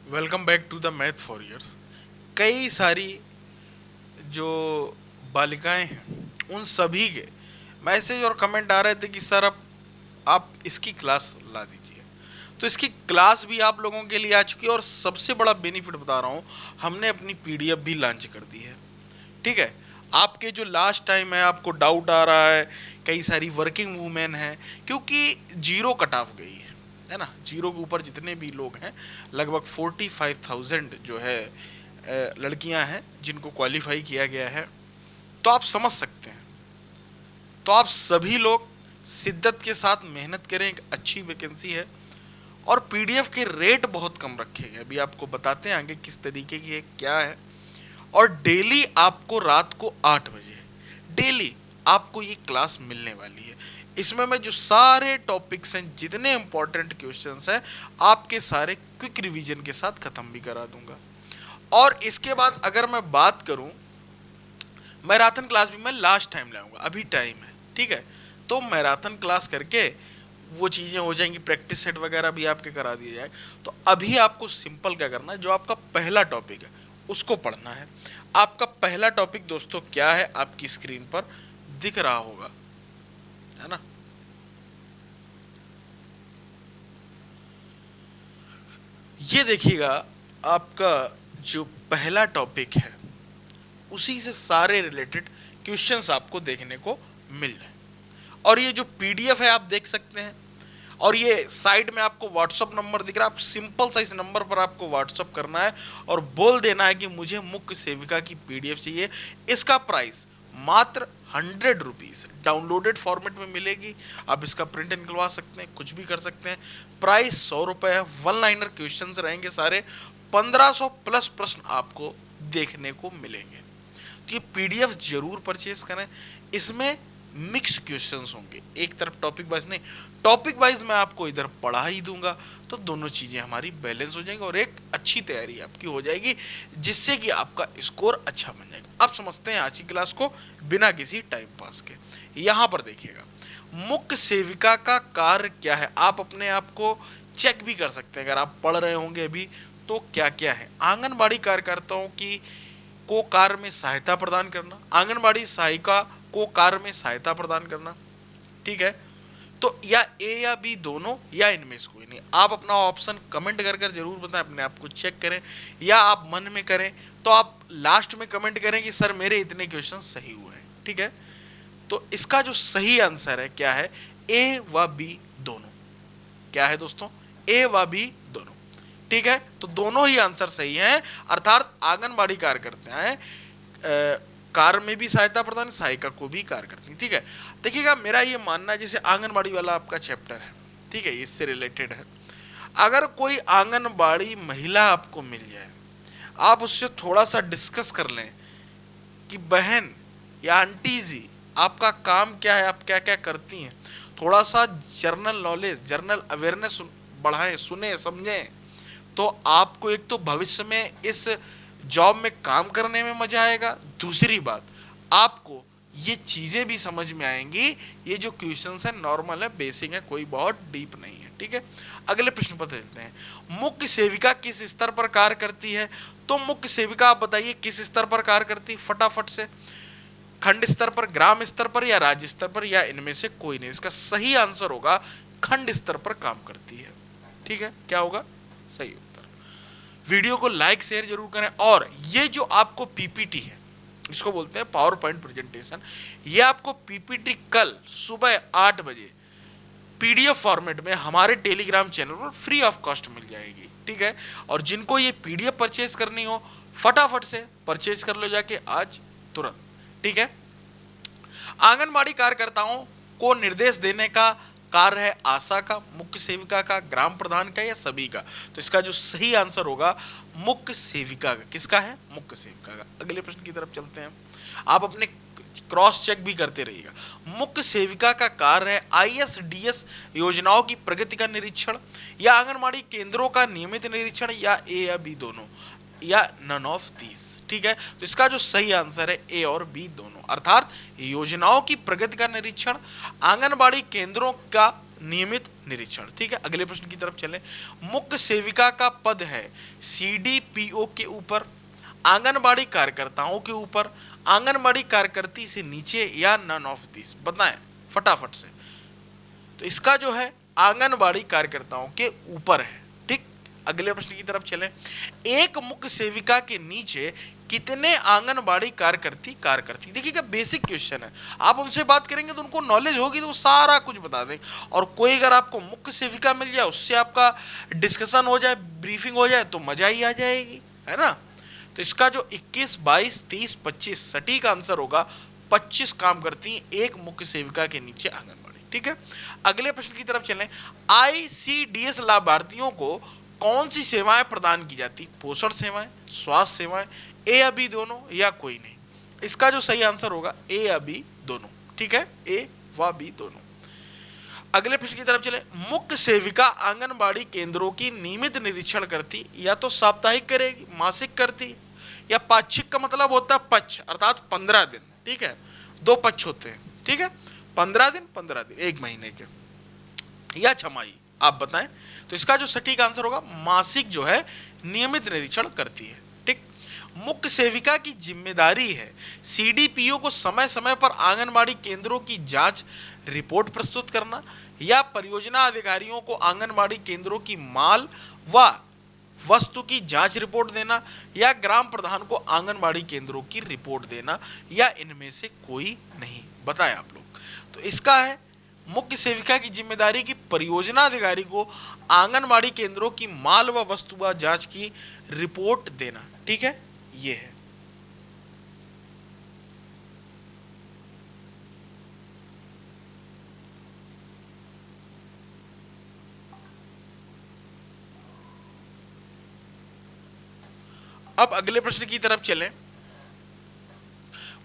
Welcome back to the math for years. कई सारी जो बालिकाएं हैं उन सभी के मैसेज और कमेंट आ रहे थे कि सर अब आप इसकी क्लास ला दीजिए। तो इसकी क्लास भी आप लोगों के लिए आ चुकी है और सबसे बड़ा बेनिफिट बता रहा हूँ, हमने अपनी पीडीएफ भी लॉन्च कर दी है। ठीक है। आपके जो लास्ट टाइम है आपको डाउट आ रहा है, कई सारी वर्किंग वूमेन हैं, क्योंकि जीरो कट ऑफ गई है ना। जीरो के ऊपर जितने भी लोग हैं, लगभग 45,000 जो है लड़कियां हैं जिनको क्वालिफाई किया गया है। तो आप समझ सकते हैं। तो आप सभी लोग शिद्दत के साथ मेहनत करें, एक अच्छी वैकेंसी है। और पीडीएफ के रेट बहुत कम रखे गए, अभी आपको बताते हैं आगे किस तरीके की है क्या है। और डेली आपको रात को 8 बजे डेली आपको ये क्लास मिलने वाली है। इसमें मैं जो सारे टॉपिक्स हैं, जितने इंपॉर्टेंट क्वेश्चंस हैं, आपके सारे क्विक रिवीजन के साथ खत्म भी करा दूंगा। और इसके बाद अगर मैं बात करूं, मैराथन क्लास भी मैं लास्ट टाइम लाऊंगा, अभी टाइम है। ठीक है। तो मैराथन क्लास करके वो चीज़ें हो जाएंगी, प्रैक्टिस सेट वगैरह भी आपके करा दिए जाए। तो अभी आपको सिंपल क्या करना है, जो आपका पहला टॉपिक है उसको पढ़ना है। आपका पहला टॉपिक दोस्तों क्या है, आपकी स्क्रीन पर दिख रहा होगा, है ना। ये देखिएगा, आपका जो पहला टॉपिक है उसी से सारे रिलेटेड क्वेश्चंस आपको देखने को मिल रहे हैं। और ये जो पीडीएफ है आप देख सकते हैं। और ये साइड में आपको व्हाट्सअप नंबर दिख रहा है, आप सिंपल सा इस नंबर पर आपको व्हाट्सअप करना है और बोल देना है कि मुझे मुख्य सेविका की पीडीएफ चाहिए। इसका प्राइस मात्र 100 रुपीज़ डाउनलोडेड फॉर्मेट में मिलेगी। आप इसका प्रिंट निकलवा सकते हैं, कुछ भी कर सकते हैं। प्राइस 100 रुपये है। वन लाइनर क्वेश्चन रहेंगे सारे। 1500 प्लस प्रश्न आपको देखने को मिलेंगे। तो ये पीडीएफ जरूर परचेज करें। इसमें मिक्स क्वेश्चंस होंगे, एक तरफ टॉपिक वाइज नहीं, टॉपिक वाइज मैं आपको इधर पढ़ा ही दूंगा। तो दोनों चीजें हमारी बैलेंस हो जाएंगी और एक अच्छी तैयारी आपकी हो जाएगी, जिससे कि आपका स्कोर अच्छा बन जाएगा। अब समझते हैं आज की क्लास को बिना किसी टाइम पास के। यहां पर देखिएगा, मुख्य सेविका का कार्य क्या है, आप अपने आप को चेक भी कर सकते हैं अगर आप पढ़ रहे होंगे अभी। तो क्या क्या है, आंगनबाड़ी कार्यकर्ताओं की को कार्य में सहायता प्रदान करना, आंगनबाड़ी सहायिका को कार्य में सहायता प्रदान करना। ठीक है। तो या ए या बी दोनों, या इनमें से कोई नहीं। आप अपना ऑप्शन कमेंट कर कर जरूर बताएं, अपने आप को चेक करें, या आप मन में करें तो आप लास्ट में कमेंट करें कि सर मेरे इतने क्वेश्चन सही हुए हैं। ठीक है। तो इसका जो सही आंसर है क्या है, ए व बी दोनों। क्या है दोस्तों, ए व बी दोनों। ठीक है। तो दोनों ही आंसर सही हैं, अर्थात आंगनबाड़ी कार्य करते हैं, कार्य में भी सहायता प्रदान, सहायिका को भी कार्य करती है। ठीक है। देखिएगा, मेरा ये मानना है, जैसे आंगनबाड़ी वाला आपका चैप्टर है, ठीक है, इससे रिलेटेड है। अगर कोई आंगनबाड़ी महिला आपको मिल जाए, आप उससे थोड़ा सा डिस्कस कर लें कि बहन या आंटी जी, आपका काम क्या है, आप क्या क्या करती हैं। थोड़ा सा जर्नल नॉलेज, जर्नल अवेयरनेस बढ़ाएं, सुने समझें। तो आपको एक तो भविष्य में इस जॉब में काम करने में मजा आएगा। दूसरी बात, आपको ये चीजें भी समझ में आएंगी। ये जो क्वेश्चंस है नॉर्मल है, बेसिक है, कोई बहुत डीप नहीं है। ठीक है। अगले प्रश्न पर चलते हैं। मुख्य सेविका किस स्तर पर कार्य करती है। तो मुख्य सेविका आप बताइए किस स्तर पर कार्य करती है फटाफट से। खंड स्तर पर, ग्राम स्तर पर, या राज्य स्तर पर, या इनमें से कोई नहीं। इसका सही आंसर होगा खंड स्तर पर काम करती है। ठीक है। क्या होगा सही उत्तर। वीडियो को लाइक शेयर जरूर करें। और ये जो आपको पीपीटी है, इसको बोलते हैं पावर पॉइंट प्रेजेंटेशन, ये आपको पीपीटी कल सुबह 8 बजे पीडीएफ फॉर्मेट में हमारे टेलीग्राम चैनल पर फ्री ऑफ कॉस्ट मिल जाएगी। ठीक है। और जिनको ये पीडीएफ परचेज करनी हो, फटाफट से परचेज कर लो जाके आज, तुरंत। ठीक है। आंगनबाड़ी कार्यकर्ताओं को निर्देश देने का कार्य है आशा का, मुख्य सेविका का, ग्राम प्रधान का, या सभी का। तो इसका जो सही आंसर होगा मुख्य सेविका का। किसका है, मुख्य सेविका का। अगले प्रश्न की तरफ चलते हैं। आप अपने क्रॉस चेक भी करते रहिएगा। मुख्य सेविका का कार्य है आईएसडीएस योजनाओं की प्रगति का निरीक्षण, या आंगनबाड़ी केंद्रों का नियमित निरीक्षण, या ए या बी दोनों, या नन ऑफ दीज। ठीक है। तो इसका जो सही आंसर है ए और बी दोनों, अर्थात योजनाओं की प्रगति का निरीक्षण, आंगनबाड़ी केंद्रों का नियमित निरीक्षण। ठीक है, अगले प्रश्न की तरफ चलें। मुख्य सेविका का पद है सीडीपीओ के ऊपर, आंगनबाड़ी कार्यकर्ताओं के ऊपर, आंगनबाड़ी कार्यकर्ती से नीचे, या नन ऑफ दिस? बताएं फटाफट से। तो इसका जो है आंगनबाड़ी कार्यकर्ताओं के ऊपर है। ठीक, अगले प्रश्न की तरफ चलें। एक मुख्य सेविका के नीचे कितने आंगनबाड़ी कार्यकर्ती? देखिएगा, बेसिक क्वेश्चन है, आप उनसे बात करेंगे तो उनको नॉलेज होगी तो वो सारा कुछ बता देंगे। और कोई अगर आपको मुख्य सेविका मिल जाए, उससे आपका डिस्कशन हो जाए, ब्रीफिंग हो जाए, तो मजा ही आ जाएगी, है ना। तो इसका जो 21, 22, 30, 25 सटीक आंसर होगा 25 काम करती हैं एक मुख्य सेविका के नीचे आंगनबाड़ी। ठीक है, अगले प्रश्न की तरफ चलें। आईसीडीएस लाभार्थियों को कौन सी सेवाएं प्रदान की जाती? पोषण सेवाएं, स्वास्थ्य सेवाएं, ए या बी दोनों, या कोई नहीं? इसका जो सही आंसर होगा ए या बी दोनों। ठीक है, ए व बी दोनों। अगले प्रश्न की तरफ चले। मुख्य सेविका आंगनबाड़ी केंद्रों की नियमित निरीक्षण करती, या तो साप्ताहिक करेगी, मासिक करती, या पाक्षिक का मतलब होता है पक्ष, अर्थात 15 दिन। ठीक है, 2 पक्ष होते हैं। ठीक है, 15 दिन 15 दिन, 1 महीने के, या छमाही, आप बताएं। तो इसका जो सटीक आंसर होगा मासिक जो है नियमित निरीक्षण करती है। ठीक, मुख्य सेविका की जिम्मेदारी है सीडीपीओ को समय समय पर आंगनबाड़ी केंद्रों की जांच रिपोर्ट प्रस्तुत करना, या परियोजना अधिकारियों को आंगनबाड़ी केंद्रों की माल व वस्तु की जांच रिपोर्ट देना, या ग्राम प्रधान को आंगनबाड़ी केंद्रों की रिपोर्ट देना, या इनमें से कोई नहीं? बताएं आप लोग। तो इसका है मुख्य सेविका की जिम्मेदारी की परियोजना अधिकारी को आंगनबाड़ी केंद्रों की माल व वस्तु व जांच की रिपोर्ट देना। ठीक है, ये है। अब अगले प्रश्न की तरफ चलें।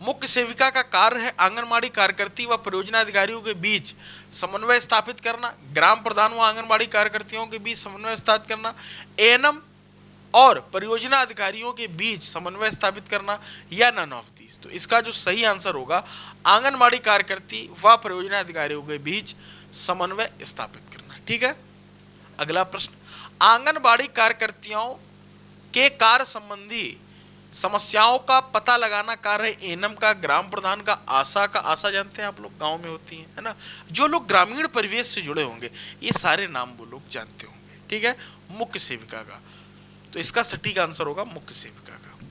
मुख्य सेविका का कार्य है आंगनबाड़ी कार्यकर्ती व परियोजना अधिकारियों के बीच समन्वय स्थापित करना, ग्राम प्रधान व आंगनबाड़ी कार्यकर्तियों के बीच समन्वय स्थापित करना, एएनएम और परियोजना अधिकारियों के बीच समन्वय स्थापित करना, या नन ऑफ दीज? तो इसका जो सही आंसर होगा आंगनबाड़ी कार्यकर्ती व परियोजना अधिकारियों के बीच समन्वय स्थापित करना। ठीक है, अगला प्रश्न। आंगनबाड़ी कार्यकर्तियों के कार्य संबंधी समस्याओं का पता लगाना कार्य है एएनएम का, ग्राम प्रधान का, आशा का? आशा जानते हैं आप लोग, गांव में होती है ना। जो लोग ग्रामीण परिवेश से जुड़े होंगे ये सारे नाम वो लोग जानते होंगे। ठीक है, मुख्य सेविका का, तो इसका सटीक आंसर होगा मुख्य सेविका का।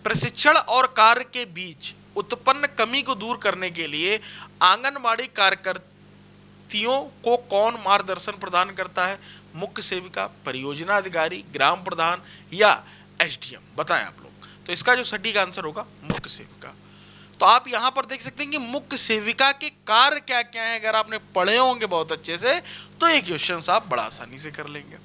प्रशिक्षण और कार्य के बीच उत्पन्न कमी को दूर करने के लिए आंगनबाड़ी कार्यकर्तियों को कौन मार्गदर्शन प्रदान करता है? मुख्य सेविका, परियोजना अधिकारी, ग्राम प्रधान, या एसडीएम? बताएं आप लोग। तो इसका जो सटीक आंसर होगा मुख्य सेविका। तो आप यहां पर देख सकते हैं कि मुख्य सेविका के कार्य क्या क्या है। अगर आपने पढ़े होंगे बहुत अच्छे से तो ये क्वेश्चन आप बड़ा आसानी से कर लेंगे।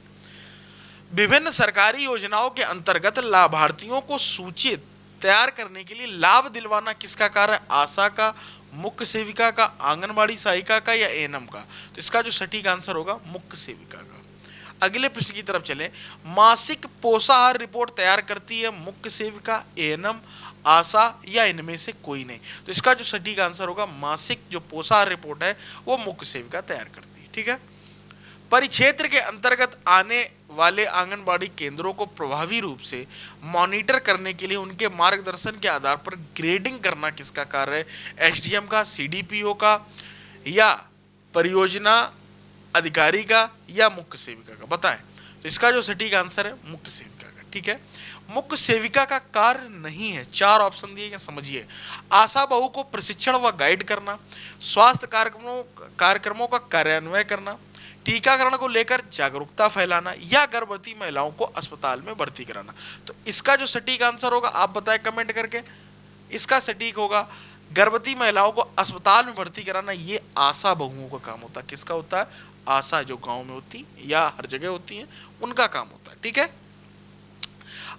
विभिन्न सरकारी योजनाओं के अंतर्गत लाभार्थियों को सूचित तैयार करने के लिए लाभ दिलवाना किसका कार्य है? आशा का, मुख्य सेविका का, आंगनबाड़ी सहायिका का, या एएनएम का? तो इसका जो सटीक आंसर होगा मुख्य सेविका का। अगले प्रश्न की तरफ चलें। मासिक पोषाहार रिपोर्ट तैयार करती है मुख्य सेविका, एएनएम, आशा, या इनमें से कोई नहीं? तो इसका जो सटीक आंसर होगा मासिक जो पोषाहार रिपोर्ट है वो मुख्य सेविका तैयार करती है। ठीक है, परिक्षेत्र के अंतर्गत आने वाले आंगनबाड़ी केंद्रों को प्रभावी रूप से मॉनिटर करने के लिए उनके मार्गदर्शन के आधार पर ग्रेडिंग करना किसका कार्य है? एसडीएम का, सीडीपीओ का, या परियोजना अधिकारी का, या मुख्य सेविका का? बताएं। तो इसका जो सटीक आंसर है मुख्य सेविका का। ठीक है, मुख्य सेविका का कार्य नहीं है, 4 ऑप्शन दिए गए, समझिए। आशा बहू को प्रशिक्षण व गाइड करना, स्वास्थ्य कार्यक्रमों का कार्यान्वयन करना, टीकाकरण को लेकर जागरूकता फैलाना, या गर्भवती महिलाओं को अस्पताल में भर्ती कराना? तो इसका जो सटीक आंसर होगा आप बताएं कमेंट करके। इसका सटीक होगा गर्भवती महिलाओं को अस्पताल में भर्ती कराना। ये आशा बहुओं का काम होता है। किसका होता है? आशा, जो गांव में होती या हर जगह होती हैं उनका काम होता है। ठीक है,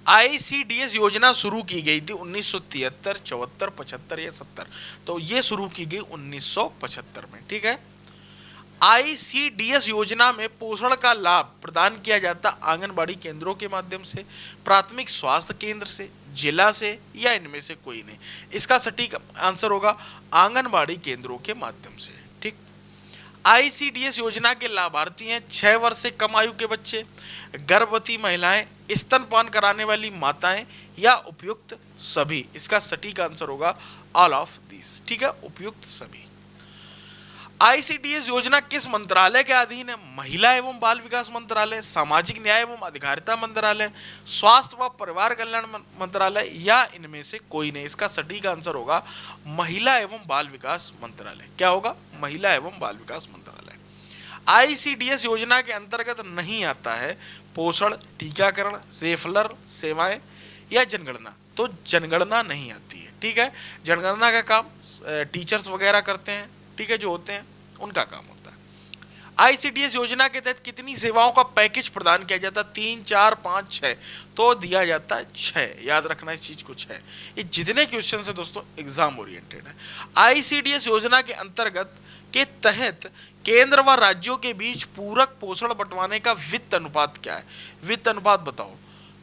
आईसीडीएस योजना शुरू की गई थी 1973, 74, 75 या 70? तो ये शुरू की गई 1975 में। ठीक है, आईसीडीएस योजना में पोषण का लाभ प्रदान किया जाता आंगनबाड़ी केंद्रों के माध्यम से, प्राथमिक स्वास्थ्य केंद्र से, जिला से, या इनमें से कोई नहीं? इसका सटीक आंसर होगा आंगनबाड़ी केंद्रों के माध्यम से। ठीक, आईसीडीएस योजना के लाभार्थी हैं 6 वर्ष से कम आयु के बच्चे, गर्भवती महिलाएं, स्तनपान कराने वाली माताएं या उपयुक्त सभी। इसका सटीक आंसर होगा ऑल ऑफ दिस। ठीक है, उपयुक्त सभी। आईसीडीएस योजना किस मंत्रालय के अधीन है? महिला एवं बाल विकास मंत्रालय, सामाजिक न्याय एवं अधिकारिता मंत्रालय, स्वास्थ्य व परिवार कल्याण मंत्रालय या इनमें से कोई नहीं। इसका सटीक आंसर होगा महिला एवं बाल विकास मंत्रालय। क्या होगा? महिला एवं बाल विकास मंत्रालय। आईसीडीएस योजना के अंतर्गत नहीं आता है पोषण, टीकाकरण, रेफरल सेवाएं या जनगणना। तो जनगणना नहीं आती है। ठीक है, जनगणना का काम टीचर्स वगैरह करते हैं, ठीक है, जो होते हैं उनका काम होता है। आईसीडीएस योजना के तहत कितनी सेवाओं का पैकेज प्रदान किया जाता है? 3, 4, 5, 6। तो दिया जाता है 6। याद रखना इस चीज को, 6। ये जितने क्वेश्चन है दोस्तों एग्जाम ओरिएंटेड है। आईसीडीएस योजना के अंतर्गत के तहत केंद्र व राज्यों के बीच पूरक पोषण बंटवाने का वित्त अनुपात क्या है? वित्त अनुपात बताओ।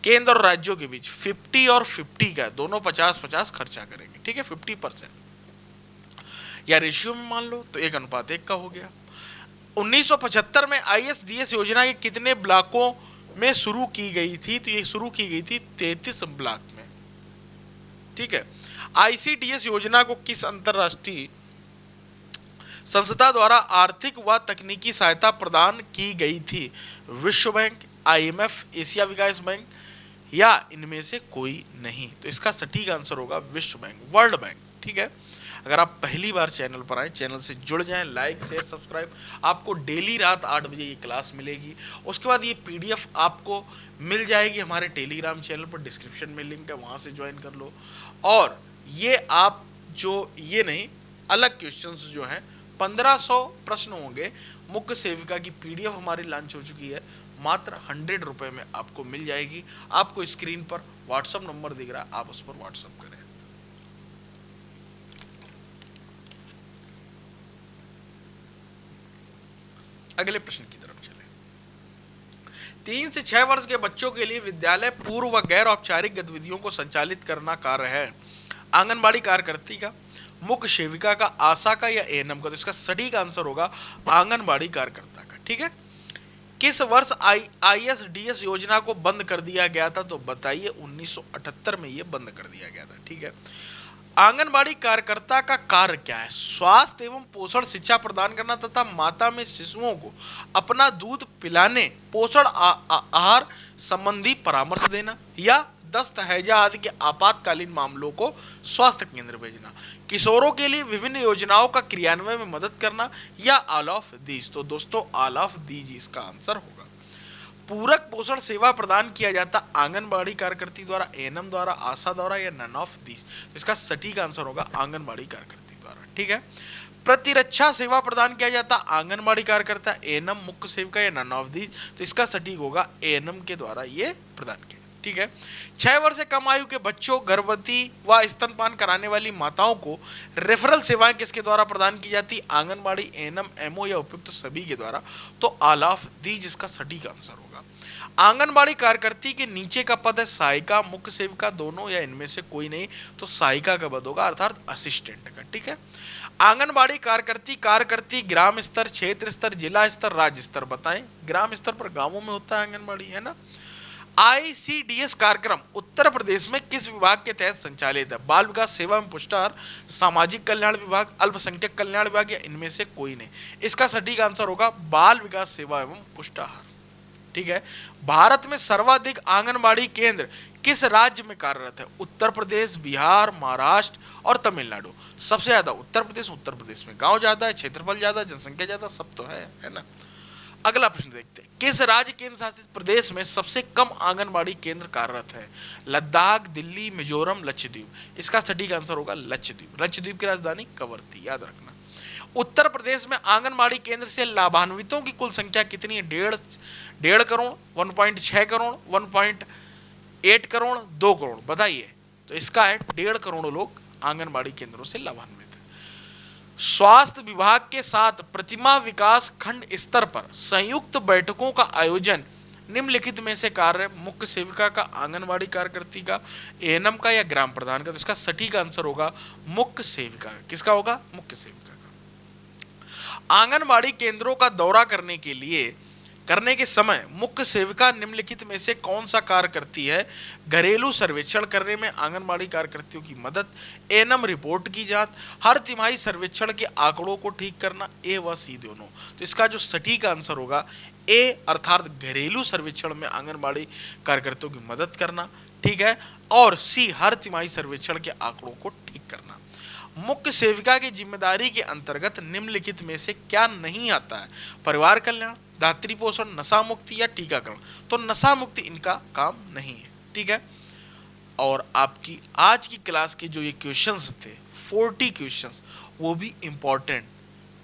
केंद्र और राज्यों के बीच 50 और 50 का, दोनों 50-50 खर्चा करेंगे। ठीक है, 50% या रेशियो में मान लो तो 1:1 का हो गया। 1975 में आईएसडीएस योजना के कितने ब्लॉकों में शुरू की गई थी? तो ये शुरू की गई थी 33 ब्लॉक में। ठीक है, आईसीडीएस योजना को किस अंतरराष्ट्रीय संस्था द्वारा आर्थिक व तकनीकी सहायता प्रदान की गई थी? विश्व बैंक, आईएमएफ, एशिया विकास बैंक या इनमें से कोई नहीं। तो इसका सटीक आंसर होगा विश्व बैंक, वर्ल्ड बैंक। ठीक है, अगर आप पहली बार चैनल पर आए, चैनल से जुड़ जाएं, लाइक शेयर सब्सक्राइब। आपको डेली रात 8 बजे ये क्लास मिलेगी। उसके बाद ये पीडीएफ आपको मिल जाएगी हमारे टेलीग्राम चैनल पर, डिस्क्रिप्शन में लिंक है, वहाँ से ज्वाइन कर लो। और ये आप जो ये नहीं, अलग क्वेश्चंस जो हैं 1500 प्रश्न होंगे। मुख्य सेविका की पीडीएफ हमारी लॉन्च हो चुकी है, मात्र 100 रुपये में आपको मिल जाएगी। आपको स्क्रीन पर व्हाट्सअप नंबर दिख रहा है, आप उस पर व्हाट्सअप करें। अगले प्रश्न की तरफ चलें। 3 से 6 वर्ष के बच्चों के लिए विद्यालय पूर्व व गैर औपचारिक गतिविधियों को संचालित करना कार्य है आंगनबाड़ी कार्यकर्ती का, मुख्य सेविका का, आशा का या एएनएम का। तो इसका सटीक आंसर होगा आंगनबाड़ी कार्यकर्ता का। ठीक है, किस वर्ष आईएसडीएस योजना को बंद कर दिया गया था? तो बताइए, 1978 में ये बंद कर दिया गया था। ठीक है, आंगनबाड़ी कार्यकर्ता का कार्य क्या है? स्वास्थ्य एवं पोषण शिक्षा प्रदान करना तथा माता में शिशुओं को अपना दूध पिलाने, पोषण आहार संबंधी परामर्श देना या दस्त, हैजा आदि के आपातकालीन मामलों को स्वास्थ्य केंद्र भेजना, किशोरों के लिए विभिन्न योजनाओं का क्रियान्वयन में मदद करना या ऑल ऑफ दीज। तो दोस्तों ऑल ऑफ दीज इसका आंसर होगा। पूरक पोषण सेवा प्रदान किया जाता आंगनबाड़ी कार्यकर्ती द्वारा, एएनएम द्वारा, आशा द्वारा या नन ऑफ दिस। इसका सटीक आंसर होगा आंगनबाड़ी कार्यकर्ती द्वारा। ठीक है, प्रतिरक्षा सेवा प्रदान किया जाता आंगनबाड़ी कार्यकर्ता, एएनएम, मुख्य सेविका या नन ऑफ दिस। तो इसका सटीक होगा एएनएम के द्वारा ये प्रदान किया। ठीक है, 6 वर्ष से कम आयु के बच्चों, गर्भवती व स्तनपान कराने वाली माताओं को रेफरल सेवाएं किसके द्वारा प्रदान की जाती? आंगनबाड़ी, एएनएम, एमओ या उपयुक्त सभी के द्वारा। तो ऑल ऑफ दीज इसका सटीक आंसर होगा। आंगनबाड़ी कार्यकर्ती के नीचे का पद है सहायिका, मुख्य सेविका, दोनों या इनमें से कोई नहीं। तो सहायिका का पद होगा, अर्थात असिस्टेंट का। ठीक है, आंगनबाड़ी कार्यकर्ती ग्राम स्तर, क्षेत्र स्तर, जिला स्तर, राज्य स्तर बताएं। ग्राम स्तर पर गांवों में होता है आंगनबाड़ी, है ना। आईसीडीएस कार्यक्रम उत्तर प्रदेश में किस विभाग के तहत संचालित है? बाल विकास सेवा एवं पुष्टाहार, सामाजिक कल्याण विभाग, अल्पसंख्यक कल्याण विभाग या इनमें से कोई नहीं। इसका सटीक आंसर होगा बाल विकास सेवा एवं पुष्टाहार। ठीक है, भारत में सर्वाधिक आंगनबाड़ी केंद्र किस राज्य में कार्यरत है? उत्तर प्रदेश, बिहार, महाराष्ट्र और तमिलनाडु। सबसे ज्यादा उत्तर प्रदेश में गांव ज्यादा है, क्षेत्रफल ज्यादा, जनसंख्या ज्यादा, सब तो है ना। अगला प्रश्न देखते हैं, किस राज्य केंद्र शासित प्रदेश में सबसे कम आंगनबाड़ी केंद्र कार्यरत है? लद्दाख, दिल्ली, मिजोरम, लक्षद्वीप। इसका सटीक आंसर होगा लक्षद्वीप। लक्षद्वीप की राजधानी कवरत्ती, याद रखना। उत्तर प्रदेश में आंगनबाड़ी केंद्र से लाभान्वितों की कुल संख्या कितनी है? 1.5 करोड़, 1.6 करोड़, 1.8 करोड़, 2 करोड़ बताइए। तो इसका है 1.5 करोड़ लोग आंगनबाड़ी केंद्रों से लाभान्वित है। स्वास्थ्य विभाग के साथ प्रतिमा विकास खंड स्तर पर संयुक्त बैठकों का आयोजन निम्नलिखित में से कार्य? मुख्य सेविका का, आंगनबाड़ी कार्यकर्ती का, एएनएम का या ग्राम प्रधान का। तो इसका सटीक आंसर होगा मुख्य सेविका का। किसका होगा? मुख्य सेविका का। आंगनबाड़ी केंद्रों का दौरा करने के समय मुख्य सेविका निम्नलिखित में से कौन सा कार्य करती है? घरेलू सर्वेक्षण करने में आंगनबाड़ी कार्यकर्तियों की मदद, एनम रिपोर्ट की जांच, हर तिमाही सर्वेक्षण के आंकड़ों को ठीक करना, ए व सी दोनों। तो इसका जो सटीक आंसर होगा ए, अर्थात घरेलू सर्वेक्षण में आंगनबाड़ी कार्यकर्तियों की मदद करना, ठीक है, और सी, हर तिमाही सर्वेक्षण के आंकड़ों को ठीक करना। मुख्य सेविका की जिम्मेदारी के अंतर्गत निम्नलिखित में से क्या नहीं आता है? परिवार कल्याण, धात्री पोषण, नशा मुक्ति या टीकाकरण। तो नशा मुक्ति इनका काम नहीं है, ठीक है। और आपकी आज की क्लास के जो ये क्वेश्चंस थे 40 क्वेश्चंस, वो भी इंपॉर्टेंट,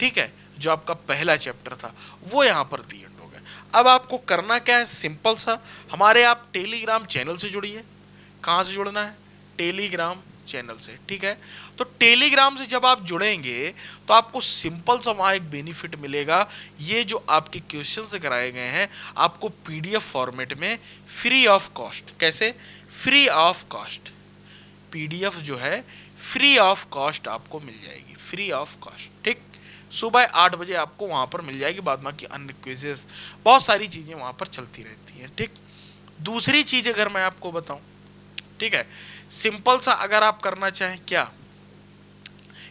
ठीक है, जो आपका पहला चैप्टर था वो यहाँ पर दी एंड हो गया। अब आपको करना क्या है? सिंपल सा, हमारे आप टेलीग्राम चैनल से जुड़िए। कहाँ से जुड़ना है? टेलीग्राम चैनल से, ठीक है। तो टेलीग्राम से जब आप जुड़ेंगे तो आपको सिंपल सा वहां एक बेनिफिट मिलेगा। ये जो आपके क्वेश्चन कराए गए हैं आपको पीडीएफ फॉर्मेट में फ्री ऑफ कॉस्ट, कैसे? फ्री ऑफ कॉस्ट, पीडीएफ जो है फ्री ऑफ कॉस्ट आपको मिल जाएगी, फ्री ऑफ कॉस्ट, ठीक। सुबह 8 बजे आपको वहां पर मिल जाएगी। बाद बाकी अन्य क्विजेस, बहुत सारी चीजें वहां पर चलती रहती हैं, ठीक। दूसरी चीज अगर मैं आपको बताऊं, ठीक है, सिंपल सा अगर आप करना चाहें, क्या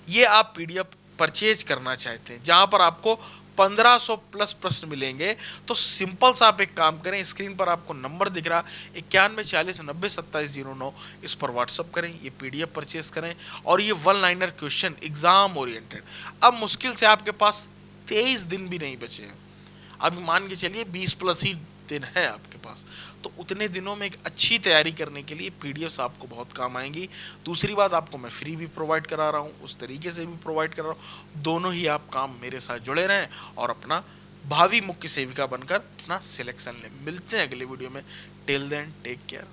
ये आप पीडीएफ परचेज करना चाहते हैं जहां पर आपको 1500 प्लस प्रश्न मिलेंगे, तो सिंपल सा आप एक काम करें, स्क्रीन पर आपको नंबर दिख रहा 9140902709, इस पर व्हाट्सअप करें, ये पीडीएफ परचेज करें और ये one liner question exam oriented. अब मुश्किल से आपके पास 23 दिन भी नहीं बचे हैं, अभी मान के चलिए 20 प्लस ही दिन है आपके पास, तो उतने दिनों में एक अच्छी तैयारी करने के लिए पीडीएफ्स आपको बहुत काम आएंगी। दूसरी बात, आपको मैं फ्री भी प्रोवाइड करा रहा हूँ, उस तरीके से भी प्रोवाइड कर रहा हूँ। दोनों ही आप काम मेरे साथ जुड़े रहें और अपना भावी मुख्य सेविका बनकर अपना सिलेक्शन लें। मिलते हैं अगले वीडियो में। Till then take care.